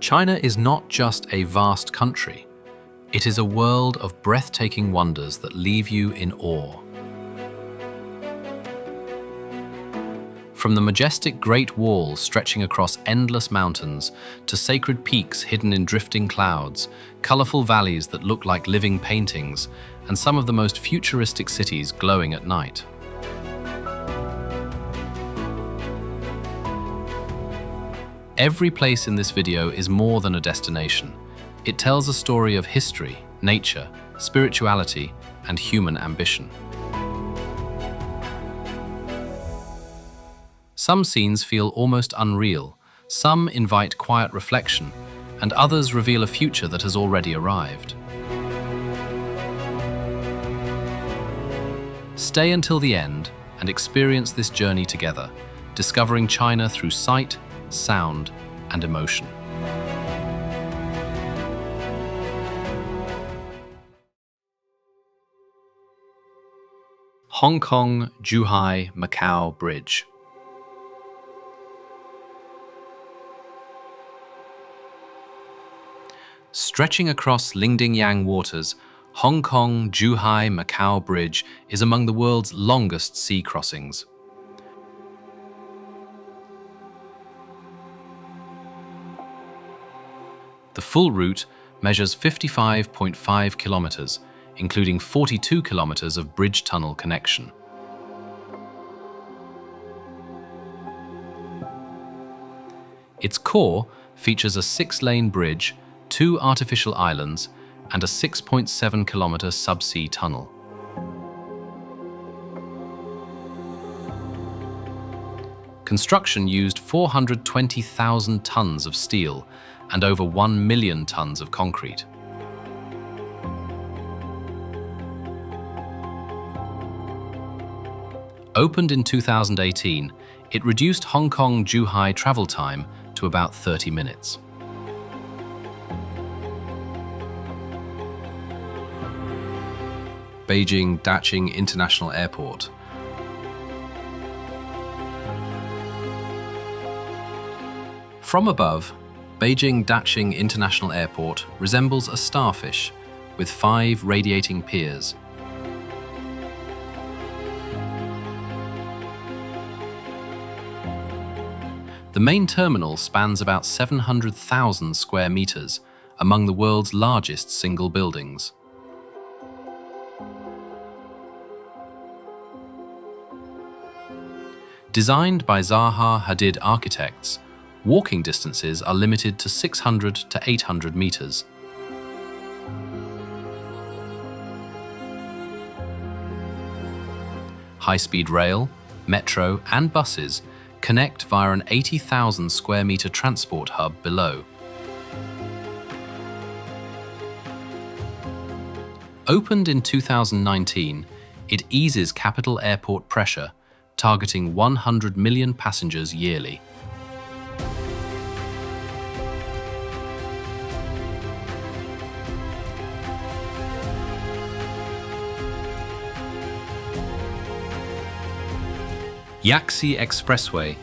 China is not just a vast country. It is a world of breathtaking wonders that leave you in awe. From the majestic Great Wall stretching across endless mountains to sacred peaks hidden in drifting clouds, colorful valleys that look like living paintings, and some of the most futuristic cities glowing at night. Every place in this video is more than a destination. It tells a story of history, nature, spirituality, and human ambition. Some scenes feel almost unreal, some invite quiet reflection, and others reveal a future that has already arrived. Stay until the end and experience this journey together, discovering China through sight, sound, and emotion. Hong Kong-Zhuhai-Macau Bridge. Stretching across Lingdingyang waters, Hong Kong-Zhuhai-Macau Bridge is among the world's longest sea crossings. The full route measures 55.5 kilometers, including 42 kilometers of bridge tunnel connection. Its core features a 6-lane bridge, 2 artificial islands, and a 6.7-kilometer subsea tunnel. Construction used 420,000 tons of steel and over 1 million tons of concrete. Opened in 2018, it reduced Hong Kong-Zhuhai travel time to about 30 minutes. Beijing-Daqing International Airport. From above, Beijing-Daqing International Airport resembles a starfish with 5 radiating piers. The main terminal spans about 700,000 square meters, among the world's largest single buildings. Designed by Zaha Hadid architects, walking distances are limited to 600 to 800 meters. High-speed rail, metro, and buses connect via an 80,000 square meter transport hub below. Opened in 2019, it eases capital airport pressure, targeting 100 million passengers yearly. Yaxi Expressway.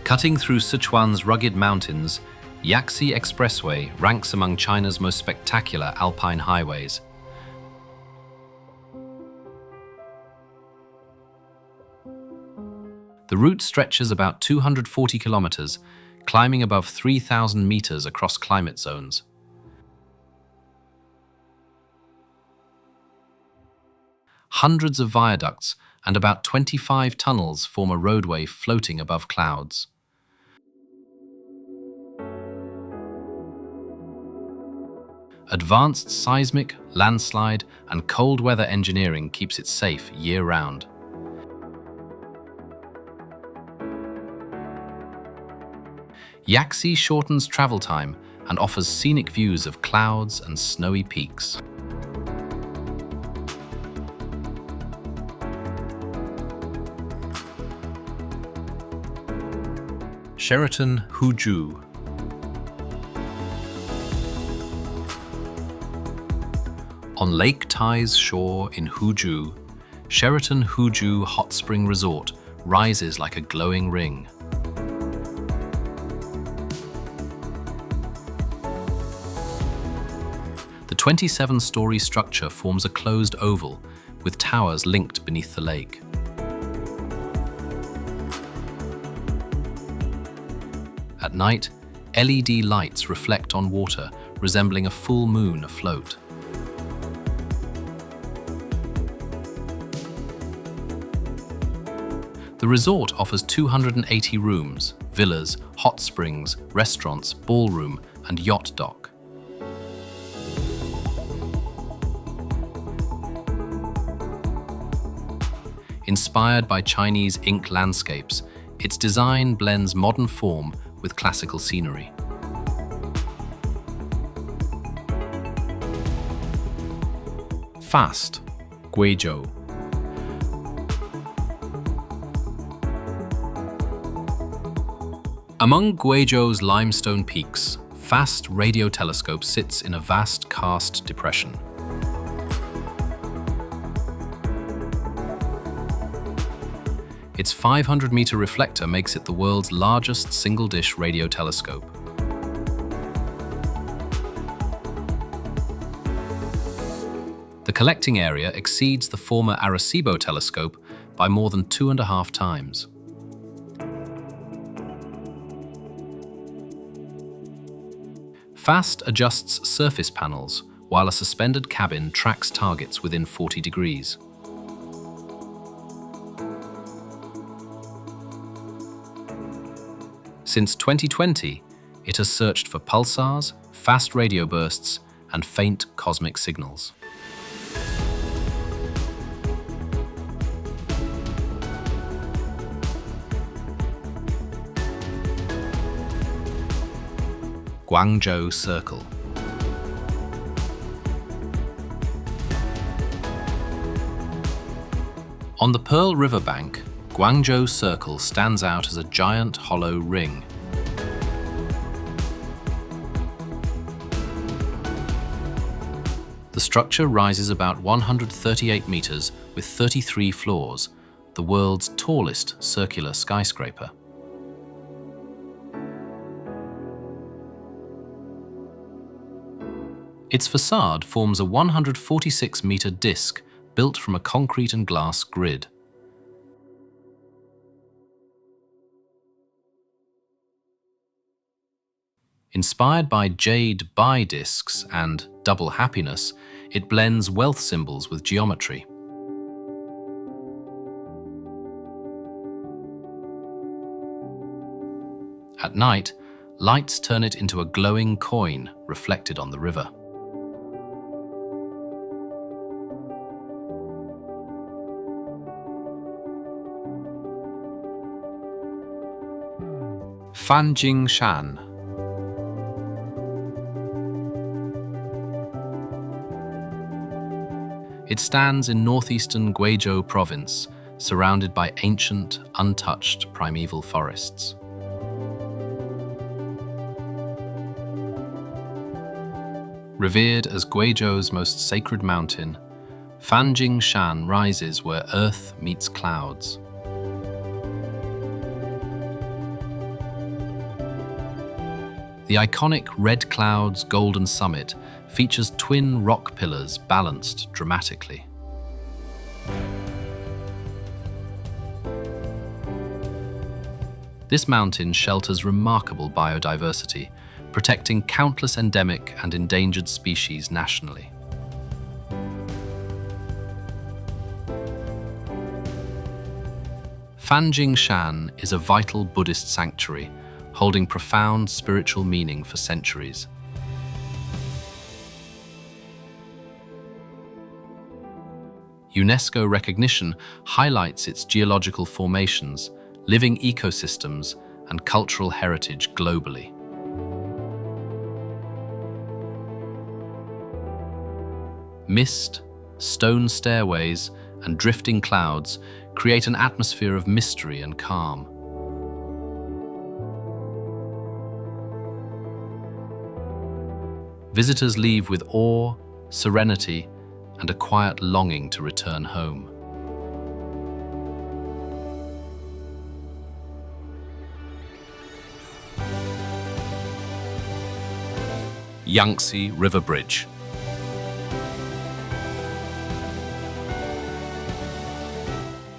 Cutting through Sichuan's rugged mountains, Yaxi Expressway ranks among China's most spectacular alpine highways. The route stretches about 240 kilometers, climbing above 3,000 meters across climate zones. Hundreds of viaducts and about 25 tunnels form a roadway floating above clouds. Advanced seismic, landslide, and cold weather engineering keeps it safe year-round. Yaxi shortens travel time and offers scenic views of clouds and snowy peaks. Sheraton Huzhu. On Lake Tai's shore in Huzhu, Sheraton Huzhu Hot Spring Resort rises like a glowing ring. The 27-story structure forms a closed oval, with towers linked beneath the lake. At night, LED lights reflect on water, resembling a full moon afloat. The resort offers 280 rooms, villas, hot springs, restaurants, ballroom, and yacht dock. Inspired by Chinese ink landscapes, its design blends modern form with classical scenery. Fast, Guizhou. Among Guizhou's limestone peaks, Fast Radio Telescope sits in a vast karst depression. Its 500-meter reflector makes it the world's largest single-dish radio telescope. The collecting area exceeds the former Arecibo telescope by more than 2.5 times. Fast adjusts surface panels, while a suspended cabin tracks targets within 40 degrees. Since 2020, it has searched for pulsars, fast radio bursts, and faint cosmic signals. Guangzhou Circle. On the Pearl River bank, Guangzhou Circle stands out as a giant hollow ring. The structure rises about 138 meters with 33 floors, the world's tallest circular skyscraper. Its facade forms a 146-meter disc built from a concrete and glass grid. Inspired by jade Bai discs and double happiness, it blends wealth symbols with geometry. At night, lights turn it into a glowing coin reflected on the river. Fanjingshan. It stands in northeastern Guizhou province, surrounded by ancient, untouched primeval forests. Revered as Guizhou's most sacred mountain, Fanjingshan rises where earth meets clouds. The iconic Red Cloud's golden summit features twin rock pillars balanced dramatically. This mountain shelters remarkable biodiversity, protecting countless endemic and endangered species nationally. Fanjingshan is a vital Buddhist sanctuary, holding profound spiritual meaning for centuries. UNESCO recognition highlights its geological formations, living ecosystems, and cultural heritage globally. Mist, stone stairways, and drifting clouds create an atmosphere of mystery and calm. Visitors leave with awe, serenity, and a quiet longing to return home. Yangtze River Bridge.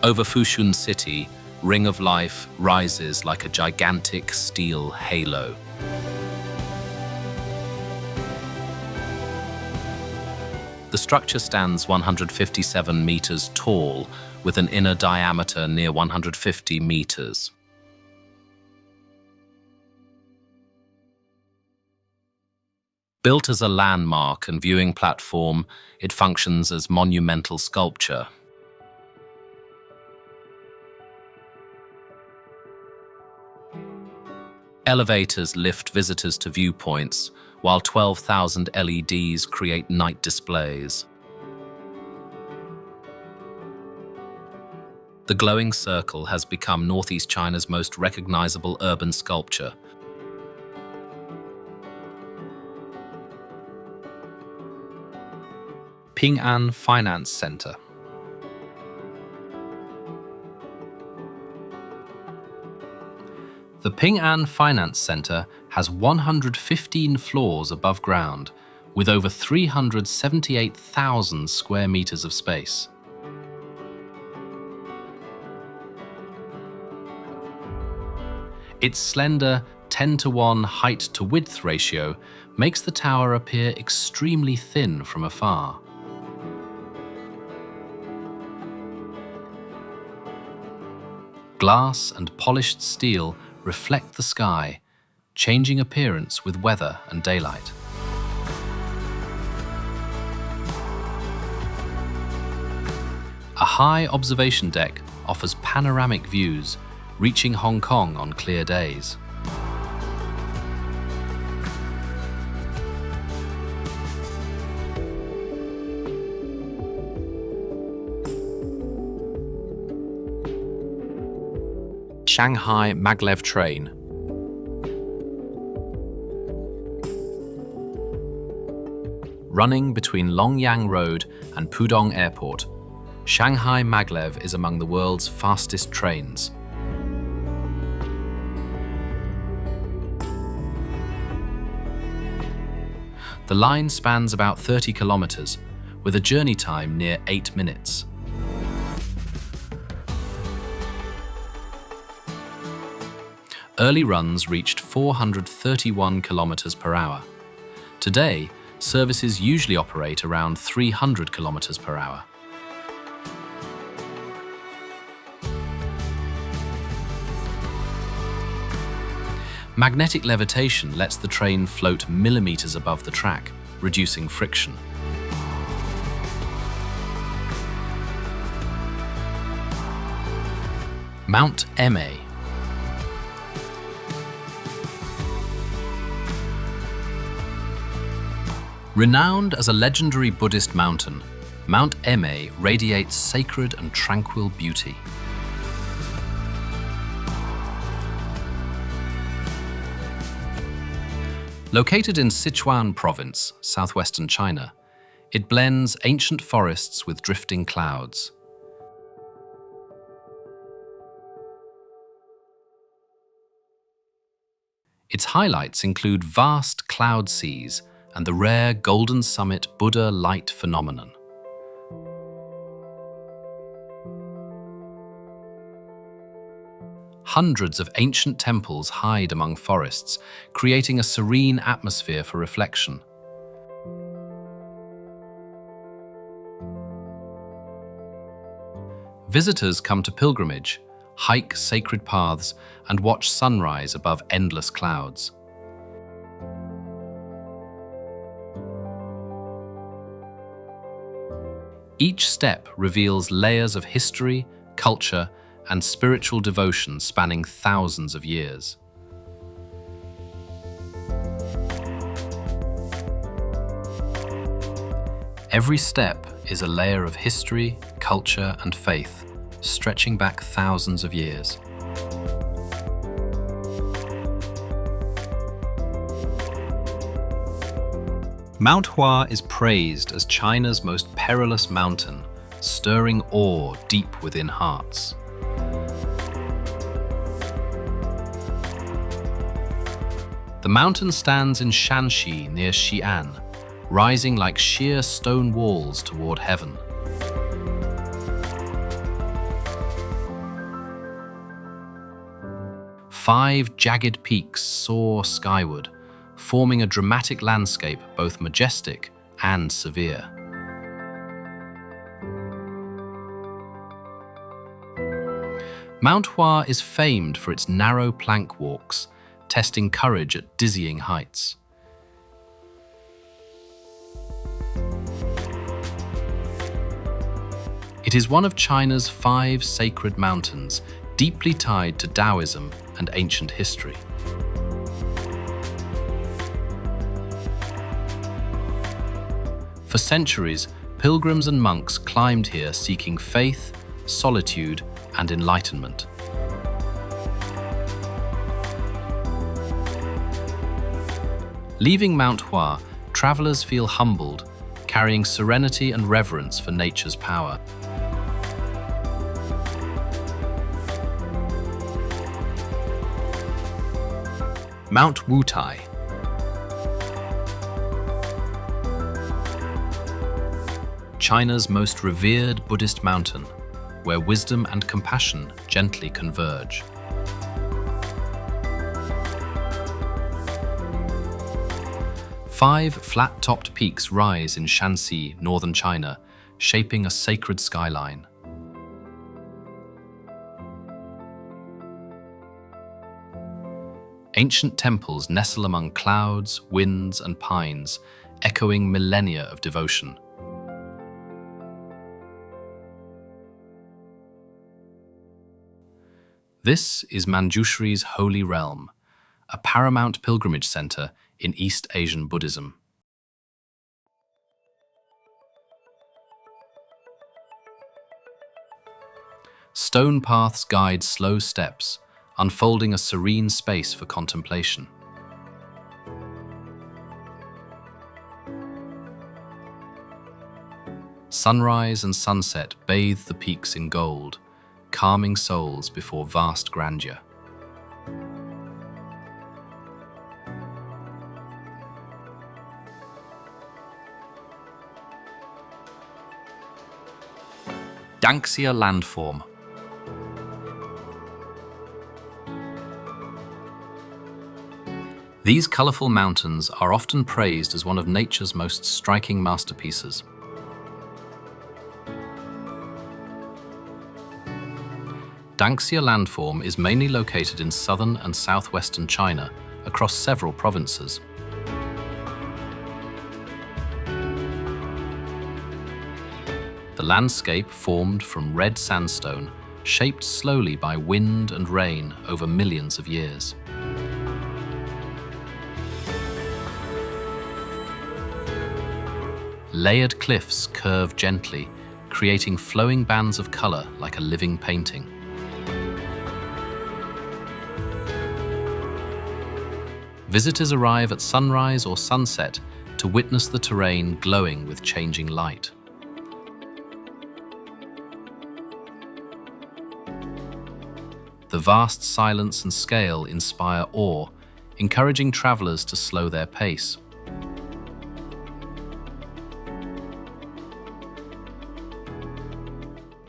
Over Fushun City, Ring of Life rises like a gigantic steel halo. The structure stands 157 meters tall, with an inner diameter near 150 meters. Built as a landmark and viewing platform, it functions as monumental sculpture. Elevators lift visitors to viewpoints, while 12,000 LEDs create night displays. The glowing circle has become Northeast China's most recognizable urban sculpture. Ping An Finance Center. The Ping An Finance Center has 115 floors above ground, with over 378,000 square meters of space. Its slender 10:1 height-to-width ratio makes the tower appear extremely thin from afar. Glass and polished steel reflect the sky, changing appearance with weather and daylight. A high observation deck offers panoramic views, reaching Hong Kong on clear days. Shanghai Maglev train. Running between Longyang Road and Pudong Airport, Shanghai Maglev is among the world's fastest trains. The line spans about 30 kilometers, with a journey time near 8 minutes. Early runs reached 431 kilometers per hour. Today, services usually operate around 300 kilometers per hour. Magnetic levitation lets the train float millimeters above the track, reducing friction. Mount Amaze. Renowned as a legendary Buddhist mountain, Mount Amaze radiates sacred and tranquil beauty. Located in Sichuan province, southwestern China, it blends ancient forests with drifting clouds. Its highlights include vast cloud seas and the rare Golden Summit Buddha light phenomenon. Hundreds of ancient temples hide among forests, creating a serene atmosphere for reflection. Visitors come to pilgrimage, hike sacred paths, and watch sunrise above endless clouds. Each step reveals layers of history, culture, and spiritual devotion spanning thousands of years. Every step is a layer of history, culture, and faith, stretching back thousands of years. Mount Hua is praised as China's most perilous mountain, stirring awe deep within hearts. The mountain stands in Shanxi near Xi'an, rising like sheer stone walls toward heaven. Five jagged peaks soar skyward, forming a dramatic landscape both majestic and severe. Mount Hua is famed for its narrow plank walks, testing courage at dizzying heights. It is one of China's 5 sacred mountains, deeply tied to Taoism and ancient history. For centuries, pilgrims and monks climbed here seeking faith, solitude, and enlightenment. Leaving Mount Hua, travelers feel humbled, carrying serenity and reverence for nature's power. Mount Wutai. China's most revered Buddhist mountain, where wisdom and compassion gently converge. Five flat-topped peaks rise in Shanxi, northern China, shaping a sacred skyline. Ancient temples nestle among clouds, winds, and pines, echoing millennia of devotion. This is Manjushri's Holy Realm, a paramount pilgrimage center in East Asian Buddhism. Stone paths guide slow steps, unfolding a serene space for contemplation. Sunrise and sunset bathe the peaks in gold, calming souls before vast grandeur. Danxia landform. These colorful mountains are often praised as one of nature's most striking masterpieces. Danxia landform is mainly located in southern and southwestern China, across several provinces. The landscape formed from red sandstone, shaped slowly by wind and rain over millions of years. Layered cliffs curve gently, creating flowing bands of color like a living painting. Visitors arrive at sunrise or sunset to witness the terrain glowing with changing light. The vast silence and scale inspire awe, encouraging travelers to slow their pace.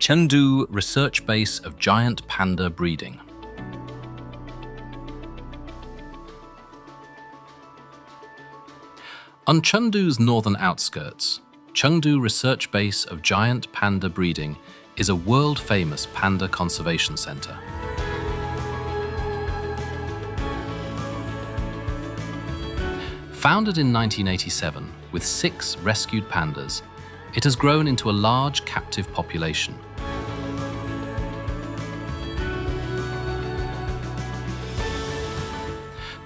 Chengdu research base of giant panda breeding. On Chengdu's northern outskirts, Chengdu research base of giant panda breeding is a world-famous panda conservation center. Founded in 1987 with 6 rescued pandas, it has grown into a large captive population.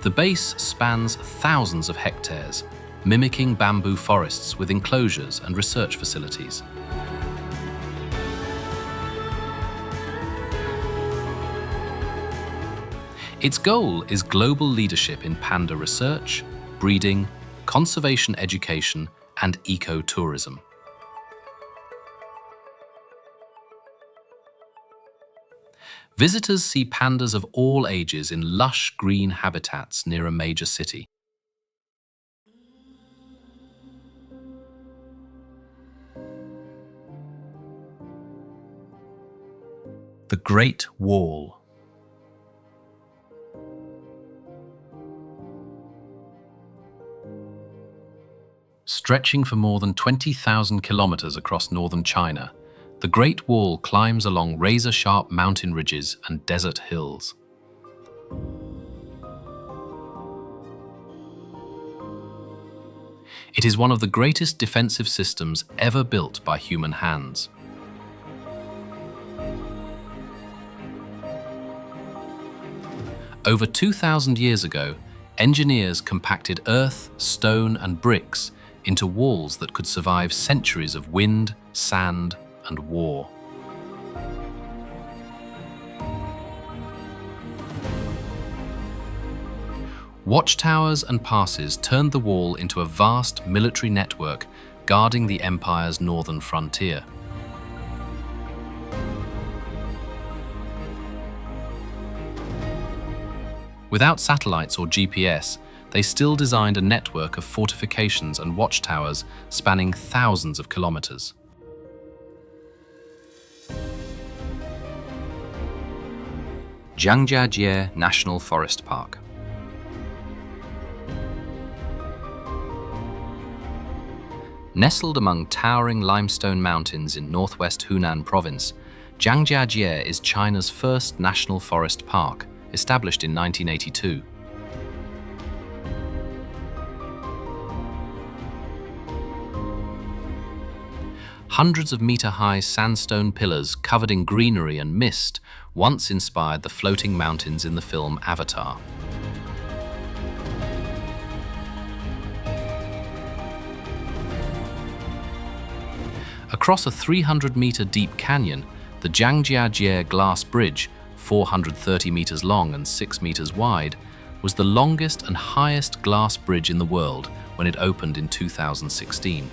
The base spans thousands of hectares, mimicking bamboo forests with enclosures and research facilities. Its goal is global leadership in panda research, breeding, conservation education, and ecotourism. Visitors see pandas of all ages in lush green habitats near a major city. The Great Wall. Stretching for more than 20,000 kilometers across northern China, the Great Wall climbs along razor-sharp mountain ridges and desert hills. It is one of the greatest defensive systems ever built by human hands. Over 2,000 years ago, engineers compacted earth, stone, and bricks into walls that could survive centuries of wind, sand, and war. Watchtowers and passes turned the wall into a vast military network guarding the empire's northern frontier. Without satellites or GPS, they still designed a network of fortifications and watchtowers spanning thousands of kilometers. Zhangjiajie National Forest Park. Nestled among towering limestone mountains in northwest Hunan province, Zhangjiajie is China's first national forest park, established in 1982. Hundreds of meter-high sandstone pillars covered in greenery and mist once inspired the floating mountains in the film Avatar. Across a 300-meter deep canyon, the Zhangjiajie Glass Bridge, 430 meters long and 6 meters wide, was the longest and highest glass bridge in the world when it opened in 2016.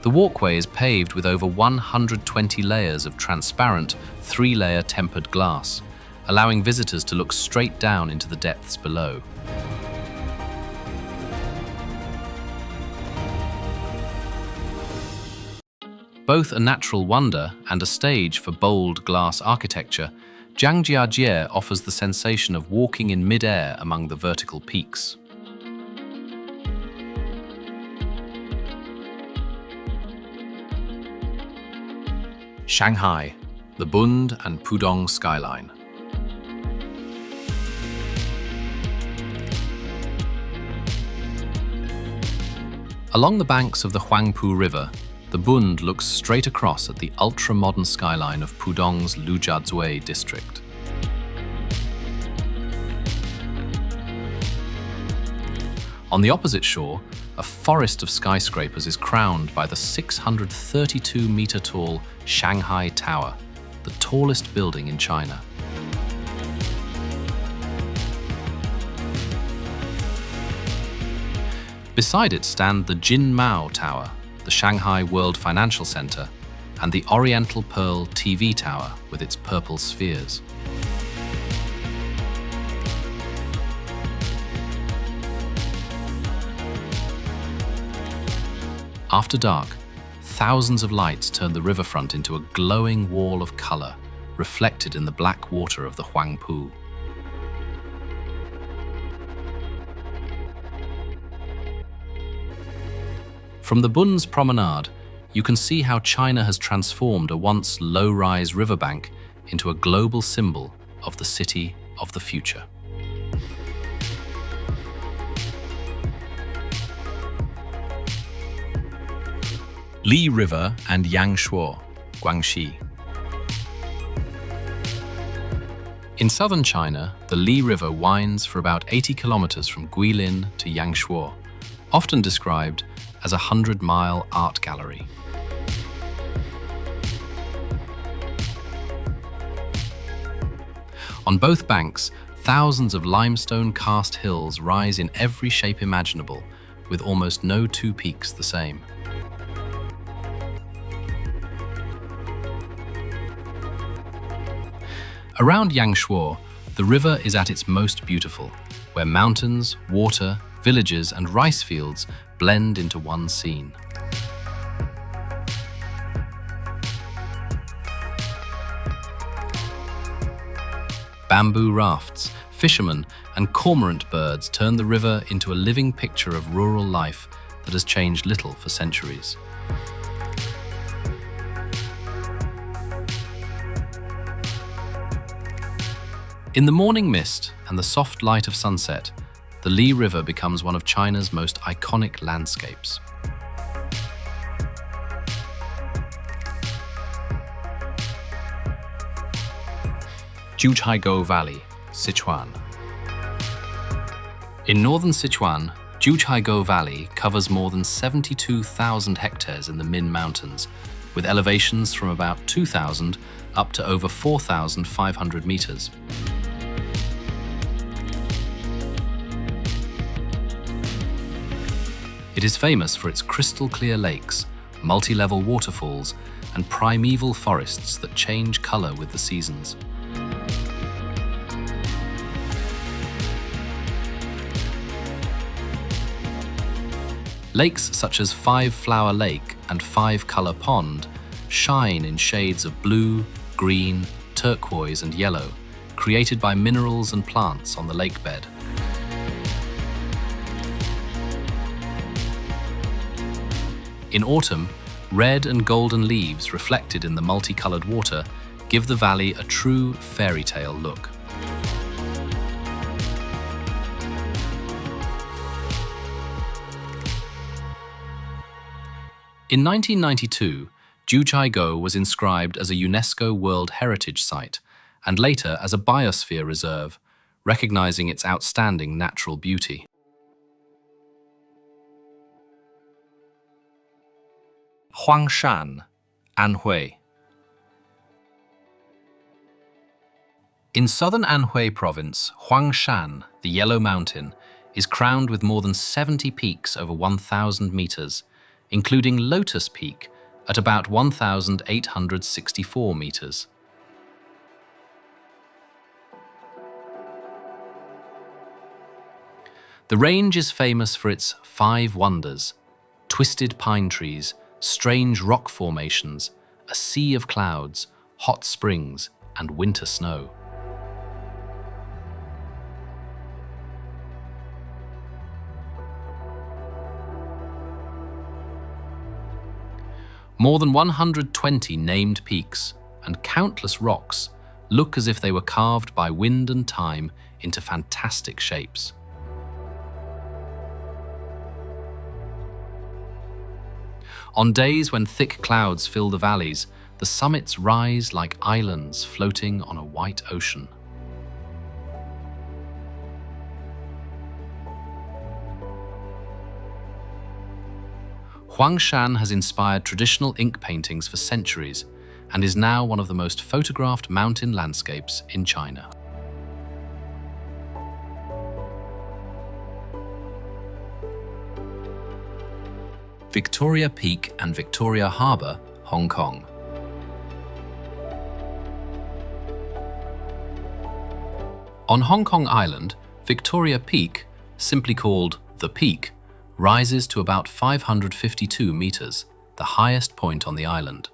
The walkway is paved with over 120 layers of transparent, 3-layer tempered glass, allowing visitors to look straight down into the depths below. Both a natural wonder and a stage for bold glass architecture, Zhangjiajie offers the sensation of walking in mid-air among the vertical peaks. Shanghai, the Bund and Pudong skyline. Along the banks of the Huangpu River, the Bund looks straight across at the ultra-modern skyline of Pudong's Lujiazui district. On the opposite shore, a forest of skyscrapers is crowned by the 632-meter-tall Shanghai Tower, the tallest building in China. Beside it stand the Jinmao Tower, the Shanghai World Financial Center, and the Oriental Pearl TV Tower with its purple spheres. After dark, thousands of lights turn the riverfront into a glowing wall of color, reflected in the black water of the Huangpu. From the Bund's promenade, you can see how China has transformed a once low-rise riverbank into a global symbol of the city of the future. Li River and Yangshuo, Guangxi. In southern China, the Li River winds for about 80 kilometers from Guilin to Yangshuo, often described as a 100-mile art gallery. On both banks, thousands of limestone karst hills rise in every shape imaginable, with almost no two peaks the same. Around Yangshuo, the river is at its most beautiful, where mountains, water, villages, and rice fields blend into one scene. Bamboo rafts, fishermen, and cormorant birds turn the river into a living picture of rural life that has changed little for centuries. In the morning mist and the soft light of sunset, the Li River becomes one of China's most iconic landscapes. Jiuchaigou Valley, Sichuan. In northern Sichuan, Jiuchaigou Valley covers more than 72,000 hectares in the Min Mountains, with elevations from about 2,000 up to over 4,500 meters. It is famous for its crystal-clear lakes, multi-level waterfalls, and primeval forests that change color with the seasons. Lakes such as Five Flower Lake and Five Color Pond shine in shades of blue, green, turquoise, and yellow, created by minerals and plants on the lake bed. In autumn, red and golden leaves reflected in the multicolored water give the valley a true fairy tale look. In 1992, Jiuchaigou was inscribed as a UNESCO World Heritage Site and later as a biosphere reserve, recognizing its outstanding natural beauty. Huangshan, Anhui. In southern Anhui province, Huangshan, the Yellow Mountain, is crowned with more than 70 peaks over 1,000 meters, including Lotus Peak at about 1,864 meters. The range is famous for its five wonders: twisted pine trees, strange rock formations, a sea of clouds, hot springs, and winter snow. More than 120 named peaks and countless rocks look as if they were carved by wind and time into fantastic shapes. On days when thick clouds fill the valleys, the summits rise like islands floating on a white ocean. Huangshan has inspired traditional ink paintings for centuries and is now one of the most photographed mountain landscapes in China. Victoria Peak and Victoria Harbour, Hong Kong. On Hong Kong Island, Victoria Peak, simply called The Peak, rises to about 552 meters, the highest point on the island.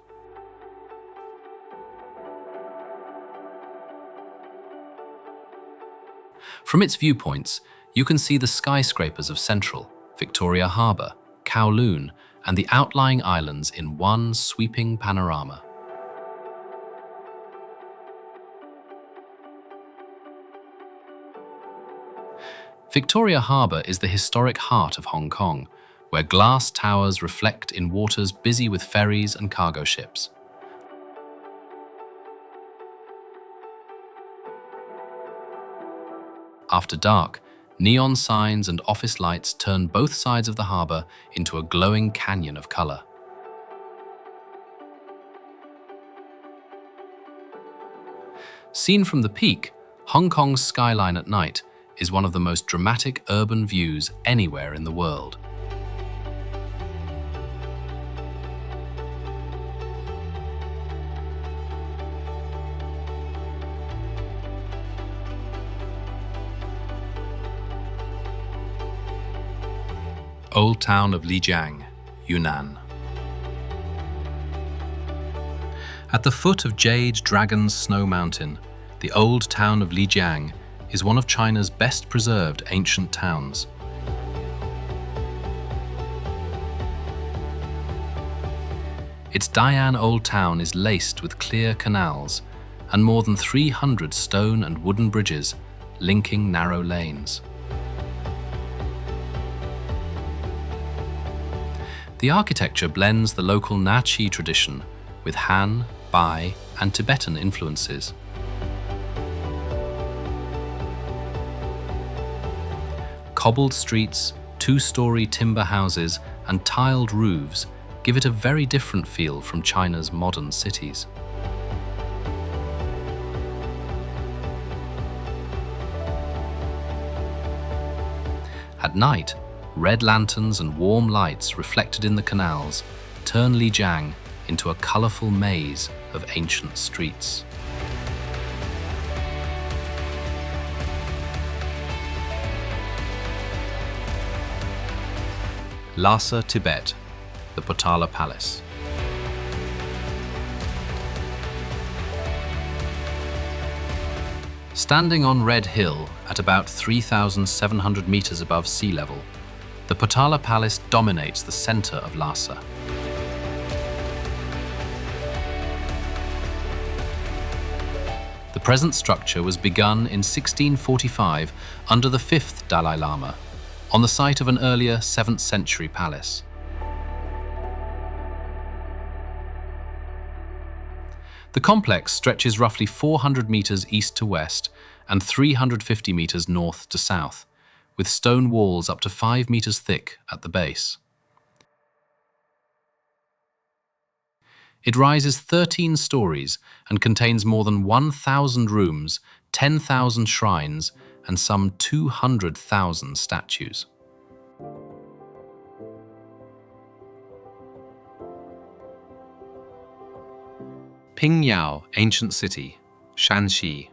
From its viewpoints, you can see the skyscrapers of Central, Victoria Harbour, Kowloon, and the outlying islands in one sweeping panorama. Victoria Harbour is the historic heart of Hong Kong, where glass towers reflect in waters busy with ferries and cargo ships. After dark, neon signs and office lights turn both sides of the harbour into a glowing canyon of colour. Seen from the peak, Hong Kong's skyline at night is one of the most dramatic urban views anywhere in the world. Old town of Lijiang, Yunnan. At the foot of Jade Dragon's Snow Mountain, the old town of Lijiang is one of China's best preserved ancient towns. Its Dian old town is laced with clear canals and more than 300 stone and wooden bridges linking narrow lanes. The architecture blends the local Nachi tradition with Han, Bai, and Tibetan influences. Cobbled streets, two-story timber houses, and tiled roofs give it a very different feel from China's modern cities. At night, red lanterns and warm lights reflected in the canals turn Lijiang into a colourful maze of ancient streets. Lhasa, Tibet, the Potala Palace. Standing on Red Hill at about 3,700 meters above sea level, the Potala Palace dominates the center of Lhasa. The present structure was begun in 1645 under the 5th Dalai Lama, on the site of an earlier 7th century palace. The complex stretches roughly 400 meters east to west and 350 meters north to south, with stone walls up to 5 meters thick at the base. It rises 13 stories and contains more than 1,000 rooms, 10,000 shrines, and some 200,000 statues. Pingyao, ancient city, Shanxi.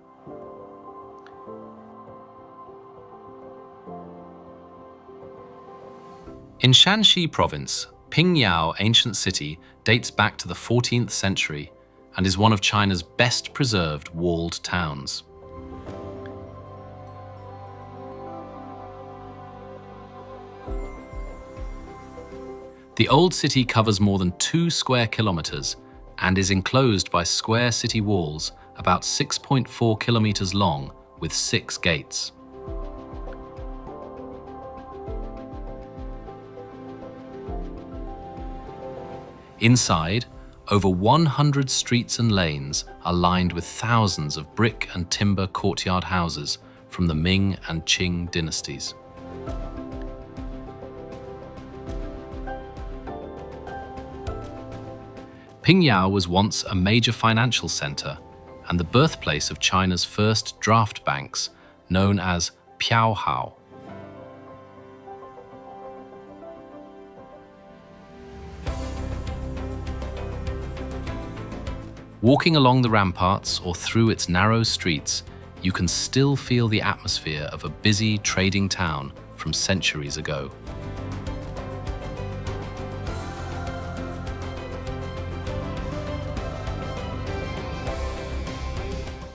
In Shanxi province, Pingyao, ancient city, dates back to the 14th century and is one of China's best preserved walled towns. The old city covers more than 2 square kilometers and is enclosed by square city walls about 6.4 kilometers long with 6 gates. Inside, over 100 streets and lanes are lined with thousands of brick and timber courtyard houses from the Ming and Qing dynasties. Pingyao was once a major financial center and the birthplace of China's first draft banks, known as Piaohao. Walking along the ramparts or through its narrow streets, you can still feel the atmosphere of a busy trading town from centuries ago.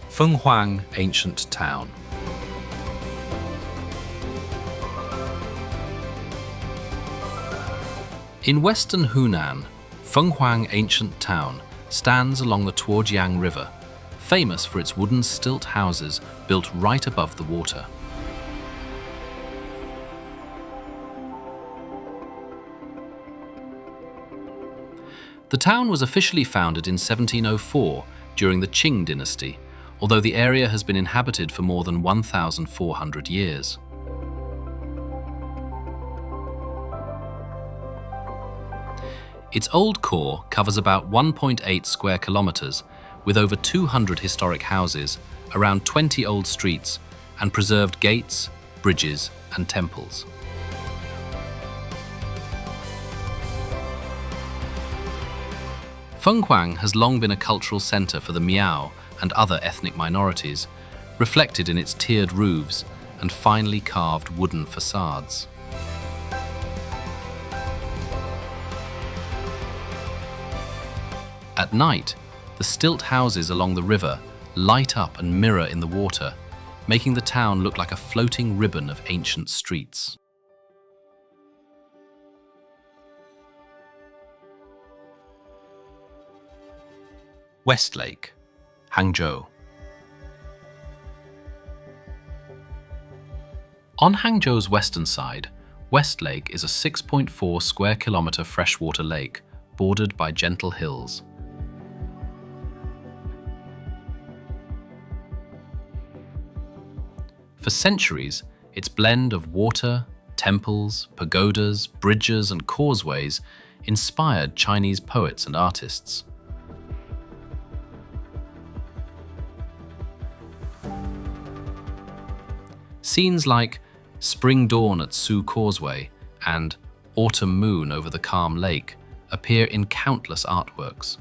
Fenghuang, ancient town. In western Hunan, Fenghuang ancient town stands along the Tuojiang River, famous for its wooden stilt houses built right above the water. The town was officially founded in 1704 during the Qing dynasty, although the area has been inhabited for more than 1,400 years. Its old core covers about 1.8 square kilometers, with over 200 historic houses, around 20 old streets, and preserved gates, bridges, and temples. Fenghuang has long been a cultural center for the Miao and other ethnic minorities, reflected in its tiered roofs and finely carved wooden facades. At night, the stilt houses along the river light up and mirror in the water, making the town look like a floating ribbon of ancient streets. Westlake, Hangzhou. On Hangzhou's western side, Westlake is a 6.4 square kilometer freshwater lake bordered by gentle hills. For centuries, its blend of water, temples, pagodas, bridges, and causeways inspired Chinese poets and artists. Scenes like Spring Dawn at Sioux Causeway and Autumn Moon over the calm lake appear in countless artworks.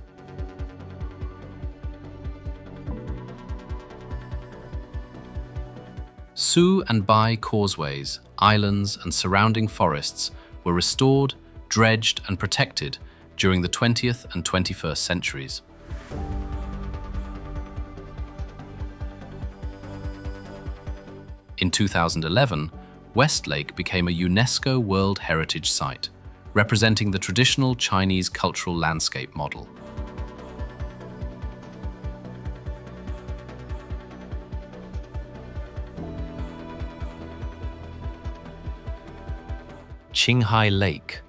Sioux and Bai causeways, islands, and surrounding forests were restored, dredged, and protected during the 20th and 21st centuries. In 2011, Westlake became a UNESCO World Heritage Site, representing the traditional Chinese cultural landscape model. Qinghai Lake.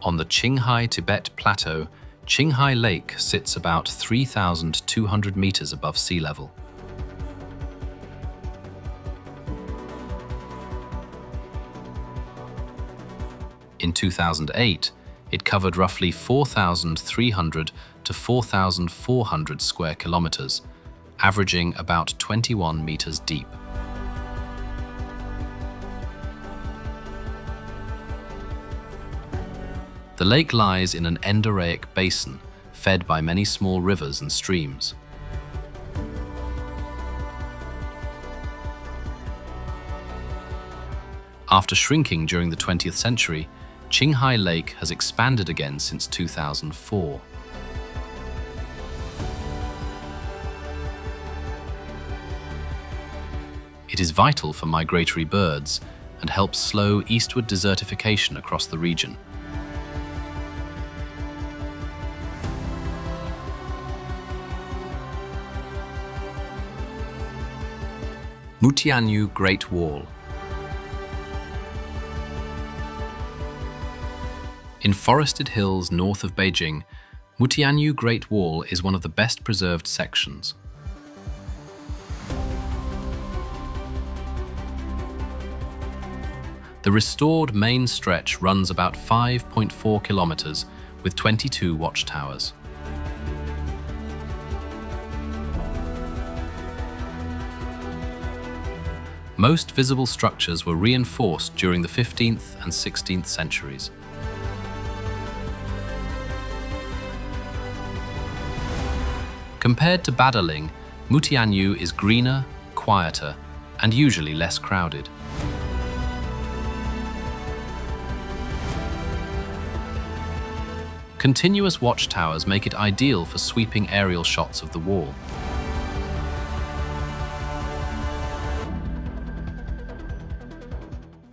On the Qinghai Tibet Plateau, Qinghai Lake sits about 3,200 meters above sea level. In 2008, it covered roughly 4,300 to 4,400 square kilometers, averaging about 21 meters deep. The lake lies in an endorheic basin, fed by many small rivers and streams. After shrinking during the 20th century, Qinghai Lake has expanded again since 2004. It is vital for migratory birds and helps slow eastward desertification across the region. Mutianyu Great Wall. In forested hills north of Beijing, Mutianyu Great Wall is one of the best preserved sections. The restored main stretch runs about 5.4 kilometers with 22 watchtowers. Most visible structures were reinforced during the 15th and 16th centuries. Compared to Badaling, Mutianyu is greener, quieter, and usually less crowded. Continuous watchtowers make it ideal for sweeping aerial shots of the wall.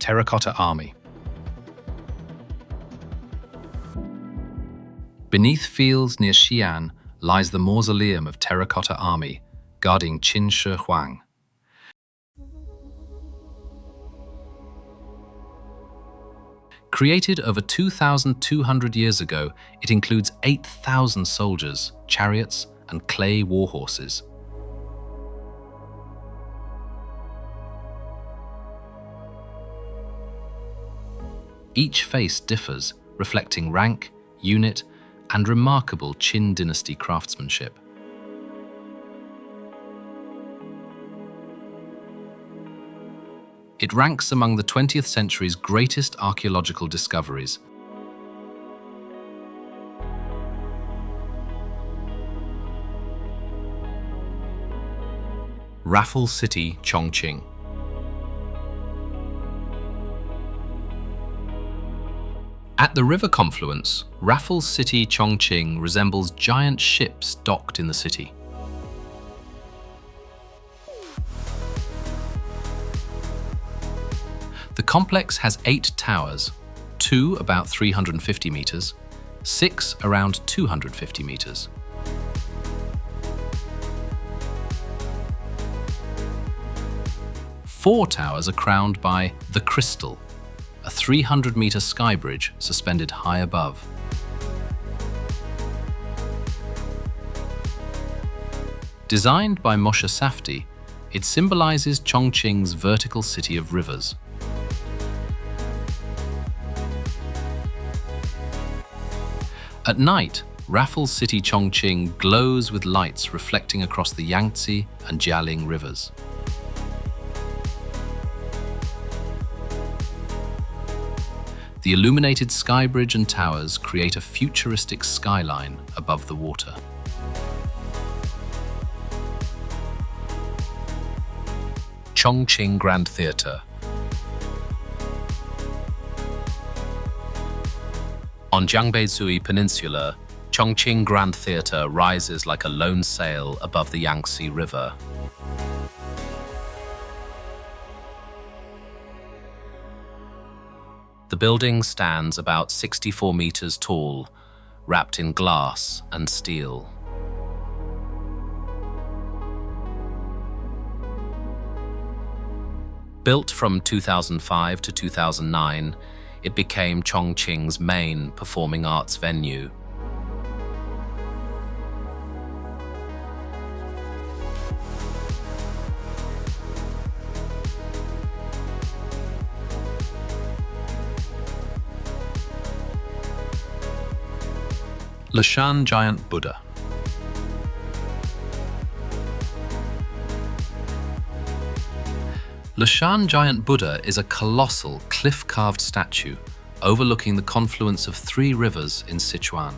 Terracotta Army. Beneath fields near Xi'an lies the mausoleum of Terracotta Army, guarding Qin Shi Huang. Created over 2,200 years ago, it includes 8,000 soldiers, chariots, and clay war horses. Each face differs, reflecting rank, unit, and remarkable Qin dynasty craftsmanship. It ranks among the 20th century's greatest archaeological discoveries. Raffle City, Chongqing. At the river confluence, Raffles City Chongqing resembles giant ships docked in the city. The complex has 8 towers, 2 about 350 meters, 6 around 250 meters. Four towers are crowned by the Crystal, a 300-meter sky bridge suspended high above. Designed by Moshe Safdie, it symbolizes Chongqing's vertical city of rivers. At night, Raffles City Chongqing glows with lights reflecting across the Yangtze and Jialing rivers. The illuminated sky bridge and towers create a futuristic skyline above the water. Chongqing Grand Theatre. On Jiangbeizui Peninsula, Chongqing Grand Theatre rises like a lone sail above the Yangtze River. The building stands about 64 meters tall, wrapped in glass and steel. Built from 2005 to 2009, it became Chongqing's main performing arts venue. Leshan Giant Buddha. Leshan Giant Buddha is a colossal, cliff-carved statue overlooking the confluence of 3 rivers in Sichuan.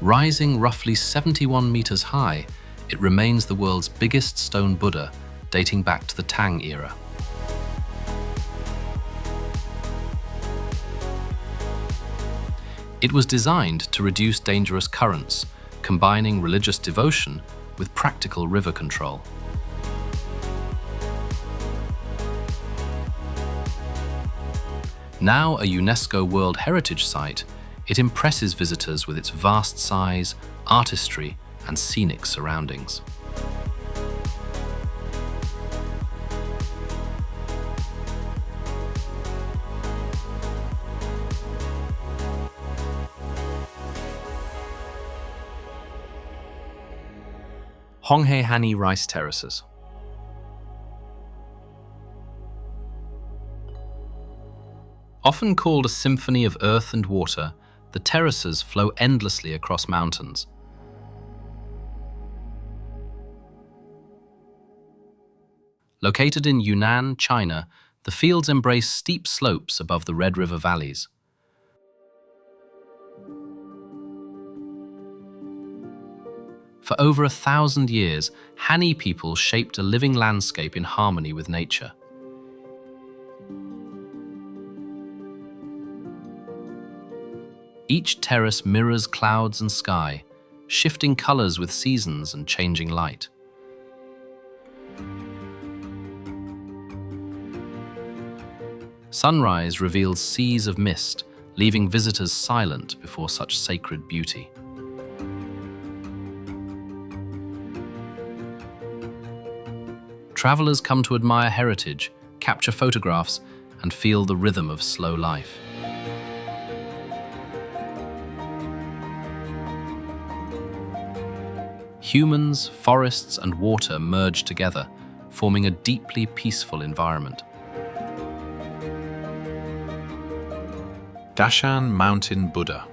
Rising roughly 71 meters high, it remains the world's biggest stone Buddha, dating back to the Tang era. It was designed to reduce dangerous currents, combining religious devotion with practical river control. Now a UNESCO World Heritage Site, it impresses visitors with its vast size, artistry, and scenic surroundings. Honghae-Hani Rice Terraces. Often called a symphony of earth and water, the terraces flow endlessly across mountains. Located in Yunnan, China, the fields embrace steep slopes above the Red River valleys. For over 1,000 years, Hani people shaped a living landscape in harmony with nature. Each terrace mirrors clouds and sky, shifting colors with seasons and changing light. Sunrise reveals seas of mist, leaving visitors silent before such sacred beauty. Travelers come to admire heritage, capture photographs, and feel the rhythm of slow life. Humans, forests, and water merge together, forming a deeply peaceful environment. Dashan Mountain Buddha.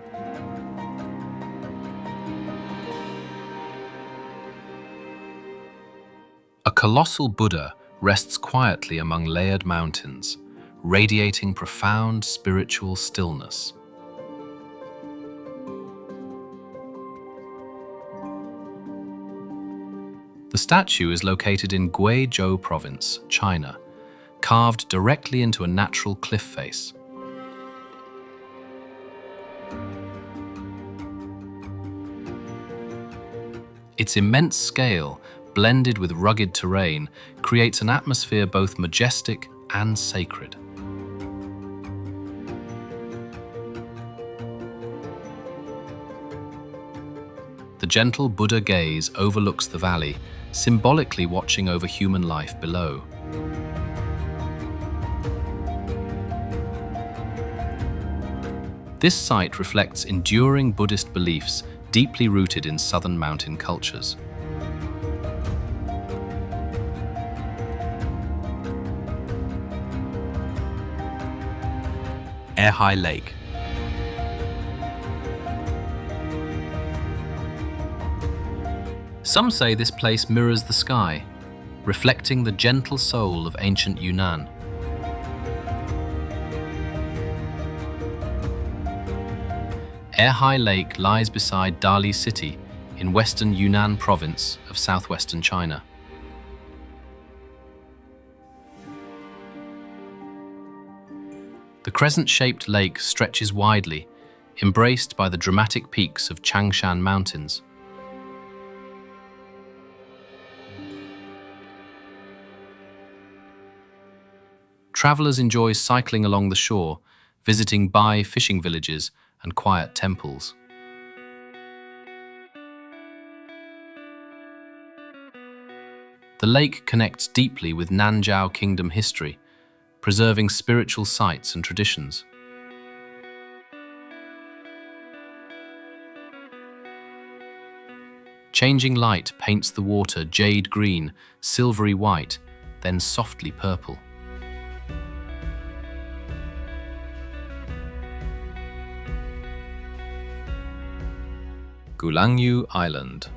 A colossal Buddha rests quietly among layered mountains, radiating profound spiritual stillness. The statue is located in Guizhou Province, China, carved directly into a natural cliff face. Its immense scale, blended with rugged terrain, creates an atmosphere both majestic and sacred. The gentle Buddha gaze overlooks the valley, symbolically watching over human life below. This site reflects enduring Buddhist beliefs deeply rooted in southern mountain cultures. High Lake. Some say this place mirrors the sky, reflecting the gentle soul of ancient Yunnan. High Lake lies beside Dali City in western Yunnan province of southwestern China. The crescent-shaped lake stretches widely, embraced by the dramatic peaks of Changshan Mountains. Travelers enjoy cycling along the shore, visiting Bai fishing villages and quiet temples. The lake connects deeply with Nanzhao Kingdom history, preserving spiritual sites and traditions. Changing light paints the water jade green, silvery white, then softly purple. Gulangyu Island.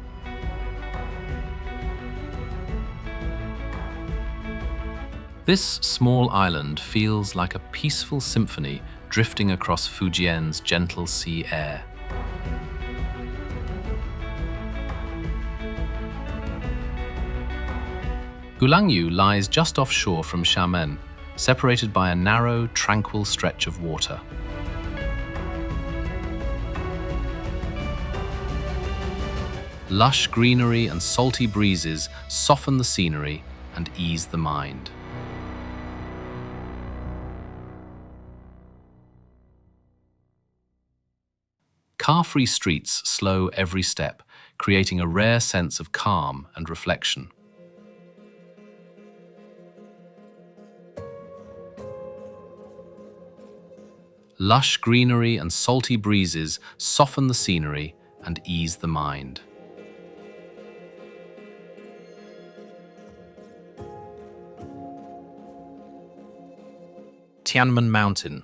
This small island feels like a peaceful symphony drifting across Fujian's gentle sea air. Gulangyu lies just offshore from Xiamen, separated by a narrow, tranquil stretch of water. Lush greenery and salty breezes soften the scenery and ease the mind. Car-free streets slow every step, creating a rare sense of calm and reflection. Lush greenery and salty breezes soften the scenery and ease the mind. Tianmen Mountain.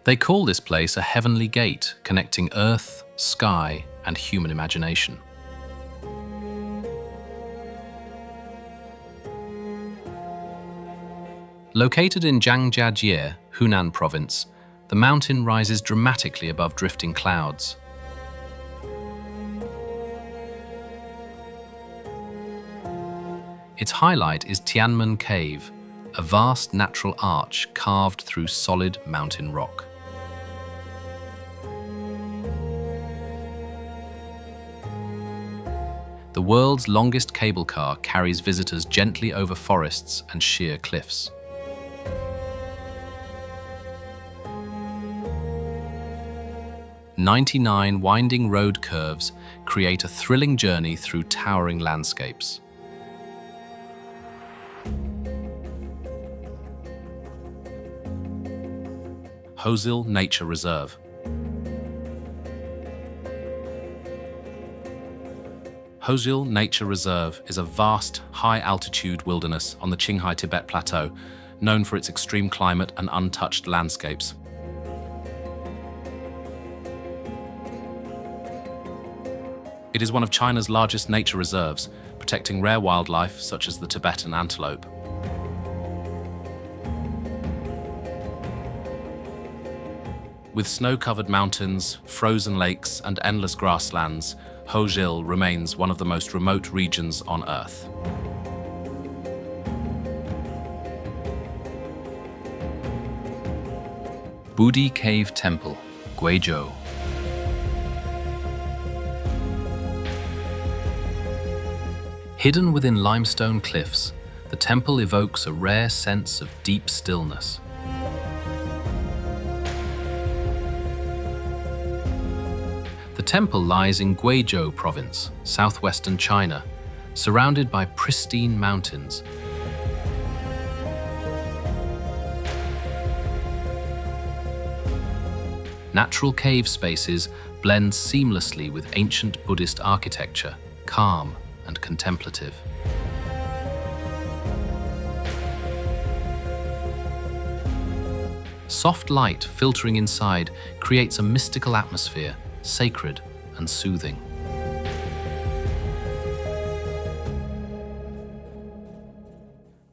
They call this place a heavenly gate connecting earth, sky, and human imagination. Located in Zhangjiajie, Hunan province, the mountain rises dramatically above drifting clouds. Its highlight is Tianmen Cave, a vast natural arch carved through solid mountain rock. The world's longest cable car carries visitors gently over forests and sheer cliffs. "99 winding road curves create a thrilling journey through towering landscapes. Hozil Nature Reserve. Hozil Nature Reserve is a vast, high-altitude wilderness on the Qinghai Tibet Plateau, known for its extreme climate and untouched landscapes. It is one of China's largest nature reserves, protecting rare wildlife such as the Tibetan antelope. With snow-covered mountains, frozen lakes, and endless grasslands, Hojil remains one of the most remote regions on Earth. Budi Cave Temple, Guizhou. Hidden within limestone cliffs, the temple evokes a rare sense of deep stillness. The temple lies in Guizhou province, southwestern China, surrounded by pristine mountains. Natural cave spaces blend seamlessly with ancient Buddhist architecture, calm and contemplative. Soft light filtering inside creates a mystical atmosphere, sacred and soothing.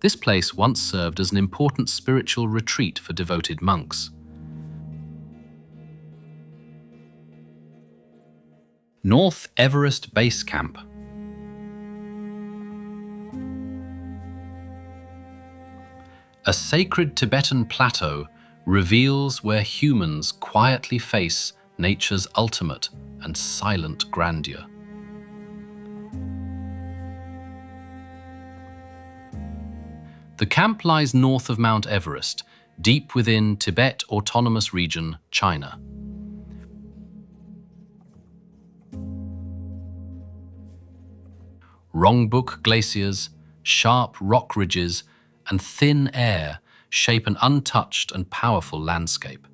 This place once served as an important spiritual retreat for devoted monks. North Everest Base Camp. A sacred Tibetan plateau reveals where humans quietly face nature's ultimate and silent grandeur. The camp lies north of Mount Everest, deep within Tibet Autonomous Region, China. Rongbuk glaciers, sharp rock ridges, and thin air shape an untouched and powerful landscape.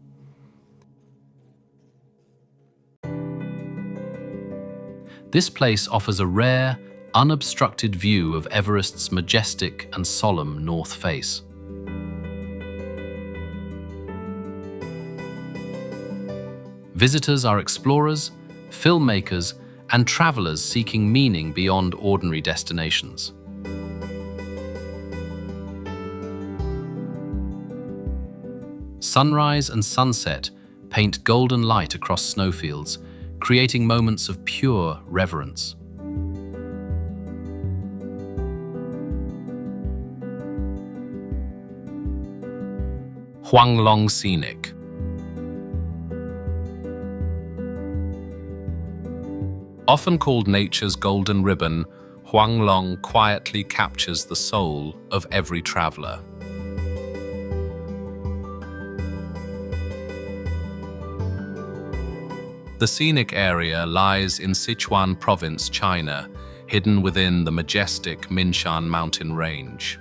This place offers a rare, unobstructed view of Everest's majestic and solemn north face. Visitors are explorers, filmmakers, and travelers seeking meaning beyond ordinary destinations. Sunrise and sunset paint golden light across snowfields, creating moments of pure reverence. Huanglong Scenic. Often called nature's golden ribbon, Huanglong quietly captures the soul of every traveler. The scenic area lies in Sichuan province, China, hidden within the majestic Minshan mountain range.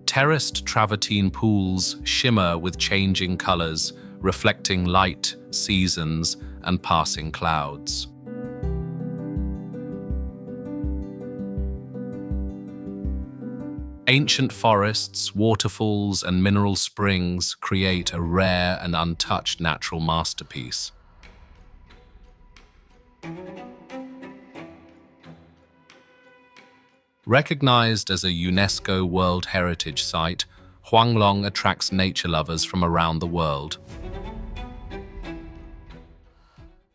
Terraced travertine pools shimmer with changing colors, reflecting light, seasons, and passing clouds. Ancient forests, waterfalls, and mineral springs create a rare and untouched natural masterpiece. Recognized as a UNESCO World Heritage Site, Huanglong attracts nature lovers from around the world.